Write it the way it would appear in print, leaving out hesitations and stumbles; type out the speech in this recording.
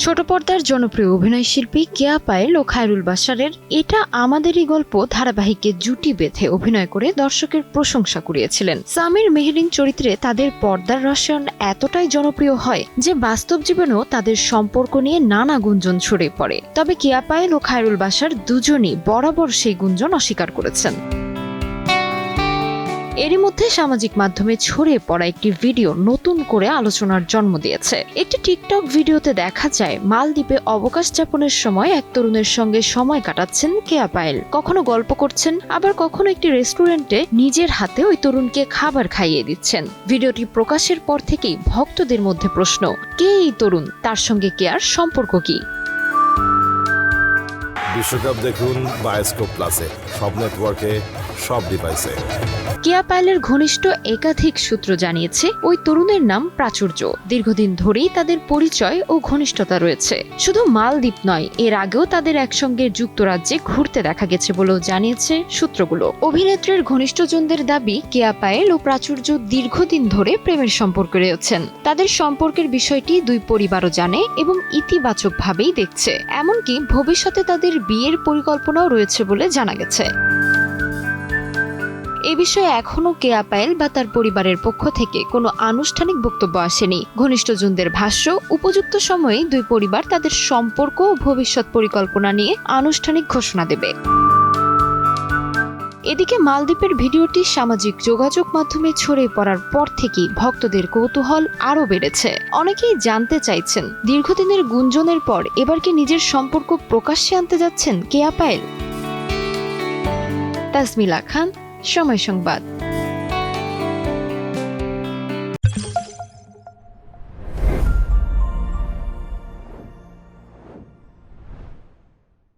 ছোট পর্দার জনপ্রিয় অভিনয়শিল্পী কেয়া পায়েল ও খায়রুল বাশারের এটা আমাদেরই গল্প ধারাবাহিকে জুটি বেঁধে অভিনয় করে দর্শকের প্রশংসা কুড়িয়েছিলেন। সামির মেহেরিন চরিত্রে তাদের পর্দার রসায়ন এতটাই জনপ্রিয় হয় যে বাস্তব জীবনেও তাদের সম্পর্ক নিয়ে নানা গুঞ্জন ছড়িয়ে পড়ে। তবে কেয়া পায়েল ও খায়রুল বাশার দুজনই বরাবর সেই গুঞ্জন অস্বীকার করেছেন। এরই মধ্যে সামাজিক মাধ্যমে ছড়িয়ে পড়া একটি ভিডিও নতুন করে আলোচনার জন্ম দিয়েছে। একটি টিকটক ভিডিওতে দেখা যায় মালদ্বীপে অবকাশ যাপনের সময় এক তরুণের সঙ্গে সময় কাটাচ্ছেন কেয়া পায়েল। কখনো গল্প করছেন, আবার কখনো একটি রেস্টুরেন্টে নিজের হাতে ওই তরুণকে খাবার খাইয়ে দিচ্ছেন। ভিডিওটি প্রকাশের পর থেকেই ভক্তদের মধ্যে প্রশ্ন, কে এই তরুণ, তার সঙ্গে কেয়ার সম্পর্ক কি? বিশ্বকাপ দেখুন বায়োস্কোপ প্লাসে, সব নেটওয়ার্কে, সব ডিভাইসে। কেয়া পায়েলের ঘনিষ্ঠ একাধিক সূত্র জানিয়েছে ওই তরুণের নাম প্রাচুর্য। দীর্ঘদিন ধরেই তাদের পরিচয় ও ঘনিষ্ঠতা রয়েছে। শুধু মালদ্বীপ নয়, এর আগেও তাদের একসঙ্গে যুক্তরাজ্যে ঘুরতে দেখা গেছে বলেও জানিয়েছে সূত্রগুলো। অভিনেত্রীর ঘনিষ্ঠজনদের দাবি, কেয়া পায়েল ও প্রাচুর্য দীর্ঘদিন ধরে প্রেমের সম্পর্কে রয়েছেন। তাদের সম্পর্কের বিষয়টি দুই পরিবারও জানে এবং ইতিবাচকভাবেই দেখছে। এমনকি ভবিষ্যতে তাদের বিয়ের পরিকল্পনাও রয়েছে বলে জানা গেছে। এ বিষয়ে এখনো কেয়া পায়েল বা তার পরিবারের পক্ষ থেকে কোনো আনুষ্ঠানিক বক্তব্য আসেনি। ঘনিষ্ঠজনদের ভাষ্য, উপযুক্ত সময়ে দুই পরিবার তাদের সম্পর্ক ও ভবিষ্যৎ পরিকল্পনা নিয়ে আনুষ্ঠানিক ঘোষণা দেবে। এদিকে মালদ্বীপের ভিডিওটি সামাজিক যোগাযোগ মাধ্যমে ছড়িয়ে পড়ার পর থেকেই ভক্তদের কৌতূহল আরও বেড়েছে। অনেকেই জানতে চাইছেন, দীর্ঘদিনের গুঞ্জনের পর এবার কি নিজের সম্পর্ক প্রকাশ্যে আনতে যাচ্ছেন কেয়া পায়েল? তাসমিলা খান, সময় সংবাদ।